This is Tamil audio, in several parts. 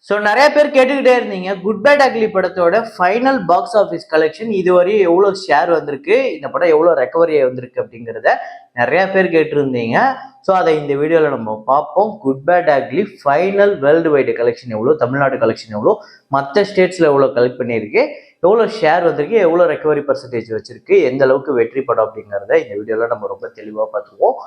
ஸோ நிறைய பேர் கேட்டுக்கிட்டே இருந்தீங்க குட் பேட் அக்லி படத்தோட ஃபைனல் பாக்ஸ் ஆஃபீஸ் கலெக்ஷன் இதுவரையும் எவ்வளோ ஷேர் வந்திருக்கு, இந்த படம் எவ்வளோ ரெக்கவரி வந்திருக்கு அப்படிங்கிறத நிறைய பேர் கேட்டிருந்தீங்க. ஸோ அதை இந்த வீடியோவில் நம்ம பார்ப்போம். Good bad ugly final world wide collection எவ்வளோ, தமிழ்நாடு கலெக்ஷன் எவ்வளோ, மற்ற ஸ்டேட்ஸில் எவ்வளோ கலெக்ட் பண்ணியிருக்கு, எவ்வளோ ஷேர் வந்திருக்கு, எவ்வளோ ரெக்கவரி பர்சன்டேஜ் வச்சிருக்கு, எந்த அளவுக்கு வெற்றி படம் அப்படிங்கிறத இந்த வீடியோவில் நம்ம ரொம்ப தெளிவாக பார்த்துருவோம்.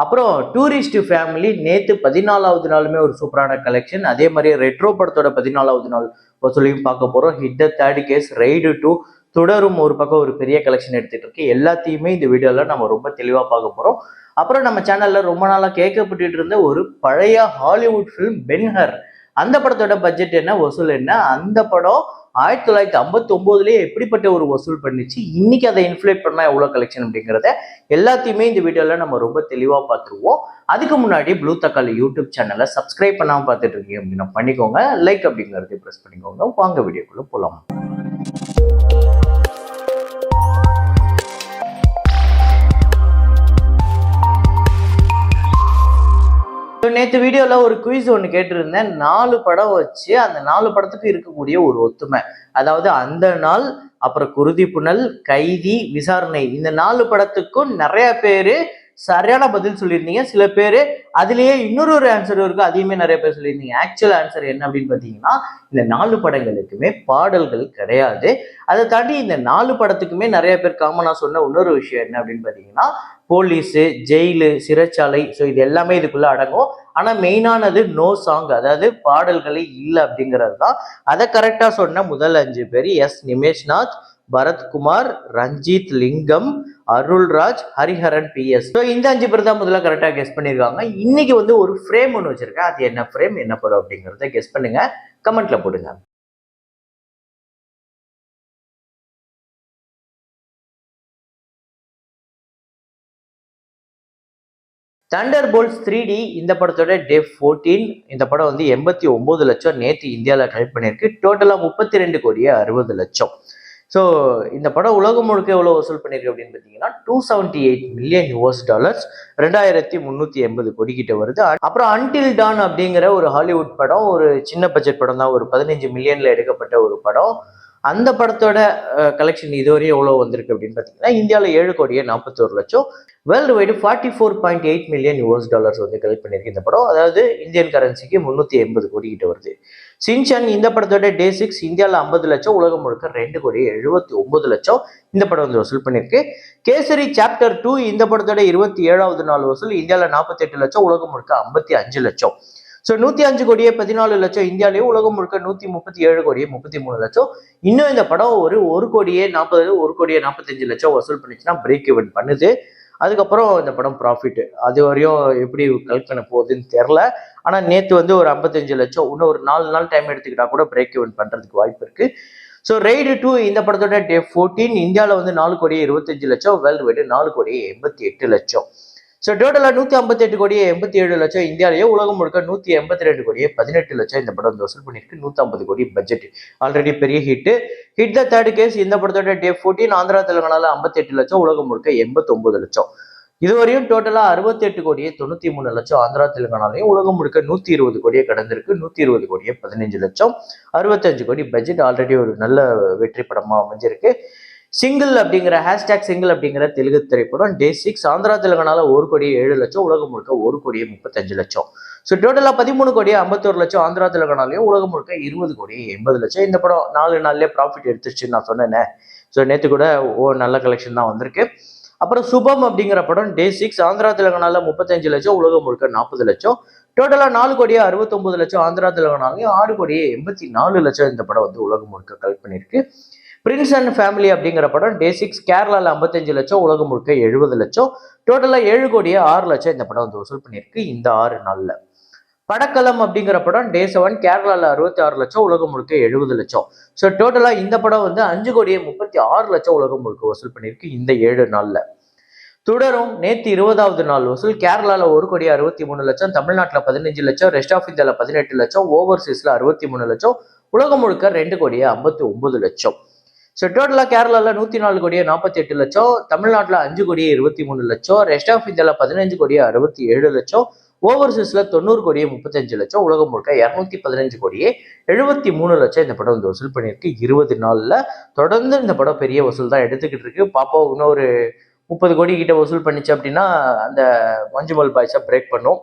அப்புறம் டூரிஸ்ட் ஃபேமிலி நேற்று 14வது நாளுமே ஒரு சூப்பரான கலெக்ஷன். அதே மாதிரி ரெட்ரோ படத்தோட 14வது நாள் வசூலையும் பார்க்க போகிறோம். Hit the third case, raid 2 தொடரும் ஒரு பக்கம் ஒரு பெரிய கலெக்ஷன் எடுத்துட்டு இருக்கு. எல்லாத்தையுமே இந்த வீடியோவில் நம்ம ரொம்ப தெளிவாக பார்க்க போகிறோம். அப்புறம் நம்ம சேனலில் ரொம்ப நாளாக கேட்கப்பட்டு இருந்த ஒரு பழைய ஹாலிவுட் ஃபிலிம் பென்ஹர், அந்த படத்தோட பட்ஜெட் என்ன, வசூல் என்ன, அந்த படம் 1959லேயே எப்படிப்பட்ட ஒரு வசூல் பண்ணிச்சு, இன்னைக்கு அதை இன்ஃப்ளேட் பண்ணா எவ்வளோ கலெக்ஷன் அப்படிங்கிறத எல்லாத்தையுமே இந்த வீடியோவில் நம்ம ரொம்ப தெளிவாக பார்த்துருவோம். அதுக்கு முன்னாடி ப்ளூ தக்காளி யூடியூப் சேனலை சப்ஸ்கிரைப் பண்ணாமல் பார்த்துட்டு இருக்கீங்க அப்படின்னா பண்ணிக்கோங்க, லைக் அப்படிங்கிறத ப்ரெஸ் பண்ணிக்கோங்க. வாங்க வீடியோக்குள்ள போகலாம். நேற்று வீடியோல ஒரு குயிஸ் ஒன்று கேட்டிருந்தேன். 4 படம் வச்சு அந்த 4 படத்துக்கு இருக்கக்கூடிய ஒரு ஒத்துமை, அதாவது அந்த நாள், அப்புறம் குருதி புனல், கைதி, விசாரணை, இந்த 4 படத்துக்கும் நிறைய பேரு சரியான பதில் சொல்லியிருந்தீங்க. சில பேர் அதுலயே இன்னொரு ஆன்சர் இருக்கு, அதையுமே நிறைய பேர் சொல்லியிருந்தீங்க. ஆக்சுவல் ஆன்சர் என்ன அப்படின்னு பார்த்தீங்கன்னா, இந்த 4 படங்களுக்குமே பாடல்கள் கிடையாது. அதை தாண்டி இந்த 4 படத்துக்குமே நிறைய பேர் காமனா சொன்ன இன்னொரு விஷயம் என்ன அப்படின்னு பார்த்தீங்கன்னா, போலீஸு, ஜெயிலு, சிறைச்சாலை, ஸோ இது எல்லாமே இதுக்குள்ள அடங்கும். ஆனா மெயினானது நோ சாங், அதாவது பாடல்களே இல்லை அப்படிங்கிறது தான். அதை கரெக்டா சொன்ன முதல் 5 பேர் எஸ் நிமேஷ்நாத், பரத்குமார், ரஞ்சித் லிங்கம், அருள்ராஜ், ஹரிஹரன், PS. ஸோ இந்த 5 பேர் தான் முதல்ல கரெக்டா கெஸ் பண்ணியிருக்காங்க. இன்னைக்கு வந்து ஒரு ஃப்ரேம் ஒன்று வச்சிருக்கேன். அது என்ன ஃப்ரேம், என்ன படம் அப்படிங்கிறத கெஸ் பண்ணுங்க, கமெண்ட்ல போடுங்க. தண்டர் போல்ஸ் 3D இந்த படத்தோட டே 14. இந்த படம் வந்து 89 லட்சம் நேற்று இந்தியாவில் கலெக்ட் பண்ணியிருக்கு. டோட்டலாக 32 கோடியே 60 லட்சம். ஸோ இந்த படம் உலகம் முழுக்க எவ்வளோ வசூல் பண்ணியிருக்கு அப்படின்னு பார்த்தீங்கன்னா $278 மில்லியன், 2380 கோடி கிட்ட வருது. அப்புறம் அன்டில் டான் அப்படிங்கிற ஒரு ஹாலிவுட் படம், ஒரு சின்ன பட்ஜெட் படம் தான், ஒரு 15 மில்லியன்ல எடுக்கப்பட்ட ஒரு படம். அந்த படத்தோட கலெக்ஷன் இதுவரையும் எவ்வளோ வந்திருக்கு அப்படின்னு பார்த்தீங்கன்னா இந்தியாவில் 7 கோடியே 41 லட்சம், வேர்ல்டு வைடு 44.8 மில்லியன் வந்து கலெக்ட் பண்ணியிருக்கு இந்த படம். அதாவது இந்தியன் கரன்சிக்கு 380 கோடி கிட்ட வருது. சின்சன் இந்த படத்தோட டே 6 இந்தியாவில் 50 லட்சம், உலகம் முழுக்க 2 கோடியே 79 லட்சம் இந்த படம் வந்து வசூல் பண்ணியிருக்கு. கேசரி சாப்டர் 2 இந்த படத்தோட 27வது நாள் வசூல் இந்தியாவில் 48 லட்சம், உலகம் முழுக்க 55 லட்சம். ஸோ 105 கோடியே 14 லட்சம் இந்தியாவிலேயே, உலகம் முழுக்க 137 கோடியே 33 லட்சம். இன்னும் இந்த படம் ஒரு கோடியே 40, 1 கோடியே 45 லட்சம் வசூல் பண்ணிச்சுன்னா பிரேக் ஈவன் பண்ணுது. அதுக்கப்புறம் இந்த படம் ப்ராஃபிட் அது வரையும் எப்படி கலெக்ட் பண்ண போகுதுன்னு தெரில. ஆனால் நேற்று வந்து ஒரு 55 லட்சம், இன்னும் ஒரு 4 நாள் டைம் எடுத்துக்கிட்டா கூட பிரேக் ஈவன் பண்ணுறதுக்கு வாய்ப்பு இருக்கு. ஸோ ரைடு 2 இந்த படத்தோட டே 14 இந்தியாவில் வந்து 4 கோடியே 25 லட்சம், வேர்ல்டு வைடு 4 கோடியே 88 லட்சம். ஸோ டோட்டலாக 158 கோடியே 87 லட்சம் இந்தியாவிலேயே, உலகம் முழுக்க 182 கோடியே 18 லட்சம் இந்த படம் வந்து வசூல் பண்ணியிருக்கு. 150 கோடி பட்ஜெட், ஆல்ரெடி பெரிய ஹிட் த தேர்ட் கேஸ் இந்த படத்தோட டே 14 ஆந்திரா தெலுங்கானால 58 லட்சம், உலகம் முழுக்க 89 லட்சம். இதுவரையும் டோட்டலா 68 கோடியே 93 லட்சம் ஆந்திரா தெலுங்கானாலையும், உலகம் முழுக்க 120 கோடியே கடந்திருக்கு. 120 கோடியே 15 லட்சம், 65 கோடி பட்ஜெட், ஆல்ரெடி ஒரு நல்ல வெற்றி படமா அமைஞ்சிருக்கு. சிங்கிள் அப்படிங்கிற ஹேஷ்டாக் சிங்கிள் அப்படிங்கிற தெலுங்கு திரைப்படம் டே 6 ஆந்திரா தெலுங்கானால 1 கோடியே 7 லட்சம், உலகம் முழுக்க 1 கோடியே 35 லட்சம். ஸோ டோட்டலா 13 கோடியே 51 லட்சம் ஆந்திரா தெலுங்கானாலையும், உலகம் முழுக்க 20 கோடியே 80 லட்சம். இந்த படம் 4 நாள்லயே ப்ராஃபிட் எடுத்துருச்சுன்னு நான் சொன்னேன். ஸோ நேற்று கூட நல்ல கலெக்ஷன் தான் வந்திருக்கு. அப்புறம் சுபம் அப்படிங்கிற படம் டே 6 ஆந்திரா தெலுங்கானால 35 லட்சம், உலகம் முழுக்க 40 லட்சம். டோட்டலா 4 கோடியே 69 லட்சம் ஆந்திரா தெலுங்கானாலையும், 6 கோடியே 84 லட்சம் இந்த படம் வந்து உலகம் முழுக்க கலெக்ட் பண்ணியிருக்கு. பிரின்ஸ் அண்ட் ஃபேமிலி அப்படிங்கிற படம் டே 6 கேரளாவில் 55 லட்சம், உலகம் முழுக்க 70 லட்சம். டோட்டலா 7 கோடியே 6 லட்சம் இந்த படம் வந்து வசூல் பண்ணியிருக்கு இந்த 6 நாள்ல. படக்கலம் அப்படிங்கிற படம் டே 7 கேரளாவில் 66 லட்சம், உலகம் முழுக்க 70 லட்சம். ஸோ டோட்டலா இந்த படம் வந்து 5 கோடியே 36 லட்சம் உலகம் முழுக்க வசூல் பண்ணியிருக்கு இந்த 7 நாள்ல. தொடரும் நேற்று 20வது நாள் வசூல் கேரளாவில் 1 கோடியே 63 லட்சம், தமிழ்நாட்டில் 15 லட்சம், ரெஸ்ட் ஆஃப் இந்தியாவில் 18 லட்சம், ஓவர்சீஸ்ல 63 லட்சம், உலகம் முழுக்க 2 கோடியே 59 லட்சம். ஸோ டோட்டலாக கேரளாவில் 104 கோடியே 48 லட்சம், தமிழ்நாட்டில் 5 கோடியே 23 லட்சம், ரெஸ்ட் ஆஃப் இந்தியாவில் 15 கோடியே 67 லட்சம், ஓவர்சீஸ்ல 90 கோடியே 35 லட்சம், உலகம் முழுக்க 215 கோடியே 73 லட்சம் இந்த படம் வந்து வசூல் பண்ணியிருக்கு 20 நாள்ல. தொடர்ந்து இந்த படம் பெரிய வசூல் தான் எடுத்துக்கிட்டு இருக்கு. பாப்பா இன்னும் ஒரு 30 கோடி கிட்ட வசூல் பண்ணிச்சு அப்படின்னா அந்த மஞ்சுமல் பாய்ஸை பிரேக் பண்ணும்.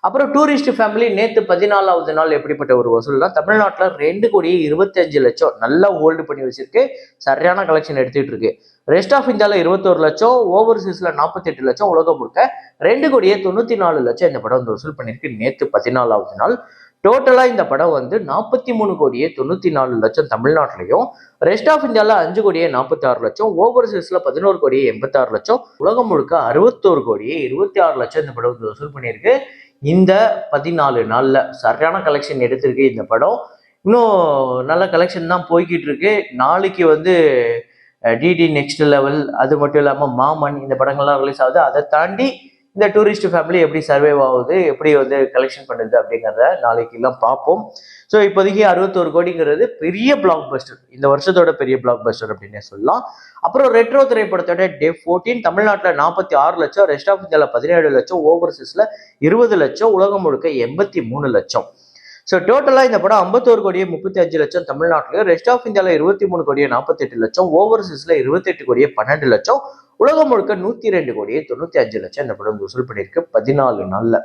அப்புறம் டூரிஸ்ட் ஃபேமிலி நேற்று 14வது நாள் எப்படிப்பட்ட ஒரு வசூல்னா தமிழ்நாட்டில் 2 கோடியே 25 லட்சம் நல்லா ஹோல்டு பண்ணி வச்சிருக்கு. சரியான கலெக்ஷன் எடுத்துட்டு இருக்கு. ரெஸ்ட் ஆஃப் இந்தியாவில் 21 லட்சம், ஓவர்சீஸ்ல 48 லட்சம், உலகம் முழுக்க 2 கோடியே 94 லட்சம் இந்த படம் வந்து வசூல் பண்ணியிருக்கு நேற்று 14வது நாள். டோட்டலா இந்த படம் வந்து 43 கோடியே 94 லட்சம் தமிழ்நாட்டிலையும், ரெஸ்ட் ஆஃப் இந்தியாவில் 5 கோடியே 46 லட்சம், ஓவர்சீஸ்ல 11 கோடியே 86 லட்சம், உலகம் முழுக்க 61 கோடியே 26 லட்சம் இந்த படம் வந்து வசூல் பண்ணியிருக்கு. இந்த 14 நாள்ல சரியான கலெக்ஷன் எடுத்திருக்கு இந்த படம். இன்னும் நல்ல கலெக்ஷன் தான் போய்கிட்டு இருக்கு. நாளைக்கு வந்து டிடி நெக்ஸ்ட் லெவல், அது மட்டும் இல்லாமல் மாமன், இந்த படங்கள்லாம் ரிலீஸ் ஆகுது. அதை தாண்டி இந்த டூரிஸ்ட் ஃபேமிலி எப்படி சர்வைவ் ஆகுது, எப்படி வந்து கலெக்ஷன் பண்ணுது அப்படிங்கிறத நாளைக்கு எல்லாம் பார்ப்போம். ஸோ இப்போதைக்கு 61 கோடிங்கிறது பெரிய பிளாக் பஸ்டர், இந்த வருஷத்தோட பெரிய பிளாக் பஸ்டர் அப்படின்னே சொல்லலாம். அப்புறம் ரெட்ரோ திரைப்படத்தோட டே 14 தமிழ்நாட்டில் 46 லட்சம், ரெஸ்ட் ஆஃப் இந்தியாவில் 17 லட்சம், ஓவர்சீஸ்ல 20 லட்சம், உலகம் முழுக்க 83 லட்சம். ஸோ டோட்டலாக இந்த படம் 51 கோடியே 35 லட்சம் தமிழ்நாட்டிலையும், ரெஸ்ட் ஆஃப் இந்தியாவில் 23 கோடியே 48 லட்சம், ஓவர்சீஸ்ல 28 கோடியே 12 லட்சம், உலகம் முழுக்க 102 கோடியே 95 லட்சம் இந்த படம் வசூல் பண்ணியிருக்கு 14 நாள்ல.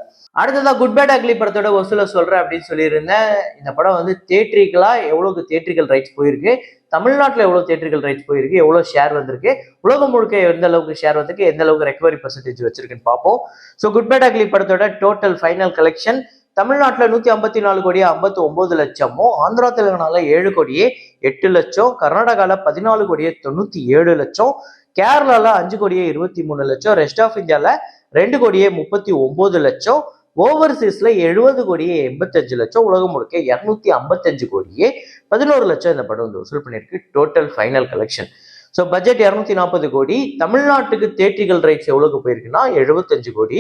அடுத்ததா குட் பேட் அக்லி படத்தோட வசூலை சொல்றேன் அப்படின்னு சொல்லியிருந்தேன். இந்த படம் வந்து தேட்ரிக்கலா எவ்வளவு தேட்ரிக்கல் ரைட்ஸ் போயிருக்கு, தமிழ்நாட்டில் எவ்வளவு தேட்ரிக்கல் ரைட்ஸ் போயிருக்கு, எவ்வளவு ஷேர் வந்திருக்கு, உலகம் முழுக்க எந்த அளவுக்கு ஷேர் வந்திருக்கு, எந்த அளவுக்கு ரெக்கவரி பர்சன்டேஜ் வச்சிருக்குன்னு பார்ப்போம். ஸோ குட் பேட் அக்லி படத்தோட டோட்டல் ஃபைனல் கலெக்ஷன் தமிழ்நாட்டில் 154 கோடியே 59 லட்சமும், ஆந்திரா தெலுங்கானால 7 கோடியே 8 லட்சம், கர்நாடகால 14 கோடியே 97 லட்சம், கேரளால 5 கோடியே 23 லட்சம், ரெஸ்ட் ஆஃப் இந்தியால 2 கோடியே 39 லட்சம், ஓவர்சீஸ்ல 70 கோடியே 85 லட்சம், உலகம் முழுக்க 255 கோடியே 11 லட்சம் இந்த படம் வந்து வசூல் பண்ணியிருக்கு total final collection. So budget 240 கோடி. தமிழ்நாட்டுக்கு தேட்ரிக்கல் ரைட்ஸ் எவ்வளவுக்கு போயிருக்குன்னா 75 கோடி.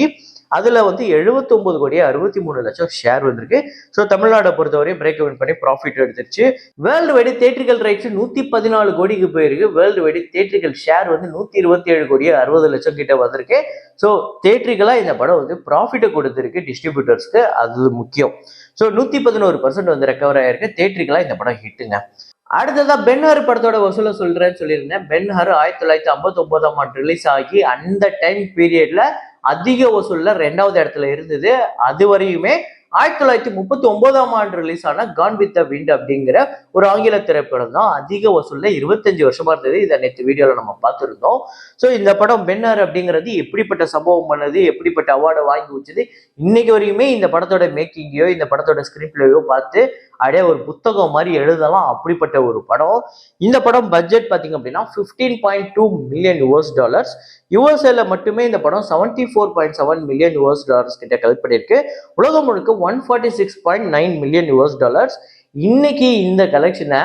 அதுல வந்து 79 கோடியே 63 லட்சம் ஷேர் வந்திருக்கு. ஸோ தமிழ்நாட்டை பொறுத்தவரையும் பிரேக் இவன் பண்ணி ப்ராஃபிட் எடுத்துருச்சு. வேர்ல்டு வைடு தேட்ரிக்கல் ரைட்ஸ் 114 கோடிக்கு போயிருக்கு. வேர்ல்டு வைடு தேட்ரிக்கல் ஷேர் வந்து 127 கோடியே 60 லட்சம் கிட்ட வந்திருக்கு. ஸோ தேட்ரிக்கலா இந்த படம் வந்து ப்ராஃபிட்டை கொடுத்துருக்கு டிஸ்ட்ரிபியூட்டர்ஸ்க்கு, அது முக்கியம். ஸோ 111% வந்து ரெக்கவர் ஆயிருக்கு. தேட்ரிக்கலா இந்த படம் ஹிட்டுங்க. அடுத்ததா பென்ஹர் படத்தோட வசூலை சொல்றேன்னு சொல்லியிருந்தேன். பென்ஹர் 1959ஆம் ஆண்டு ரிலீஸ் ஆகி அந்த டைம் பீரியட்ல அதிக வசூல்ல 2வது இடத்துல இருந்தது. அது வரையுமே 1939ஆம் ஆண்டு ரிலீஸ் ஆன கான் வித் த விண்ட் அப்படிங்கிற ஒரு ஆங்கில திரைப்படம் தான் அதிக வசூல்ல 25 வருஷமா இருந்தது. இதை நேற்று வீடியோல நம்ம பார்த்துருந்தோம். ஸோ இந்த படம் பென்ஹர் அப்படிங்கிறது எப்படிப்பட்ட சம்பவம் பண்ணது, எப்படிப்பட்ட அவார்டை வாங்கி வச்சது, இன்னைக்கு வரையுமே இந்த படத்தோட மேக்கிங்கையோ இந்த படத்தோட ஸ்கிரிப்ட் பிளேயோ பார்த்து அப்படியே ஒரு புத்தகம் மாதிரி எழுதலாம், அப்படிப்பட்ட ஒரு படம். இந்த படம் பட்ஜெட் பார்த்தீங்க அப்படின்னா $15.2 மில்லியன். யூஎஸ்ஏல மட்டுமே இந்த படம் $74.7 மில்லியன் கிட்ட கலெக்ட் பண்ணியிருக்கு. உலகம் முழுக்க $146.9 மில்லியன். இன்னைக்கு இந்த கலெக்ஷனை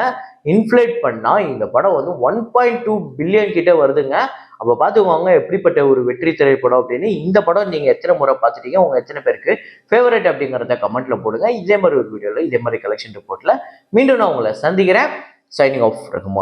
இன்ஃப்ளேட் பண்ணா இந்த படம் வந்து 1.2 பில்லியன் கிட்ட வருதுங்க. அப்போ பார்த்துக்கோங்க எப்படிப்பட்ட ஒரு வெற்றி திரைப்படம் அப்படின்னு. இந்த படம் நீங்க எத்தனை முறை பார்த்துட்டீங்க, உங்க எத்தனை பேருக்கு ஃபேவரட் அப்படிங்கிறத கமெண்ட்ல போடுங்க. இதே மாதிரி ஒரு வீடியோல இதே மாதிரி கலெக்ஷன் ரிப்போர்ட்ல மீண்டும் நான் உங்களை சந்திக்கிறேன். Signing off Rahman.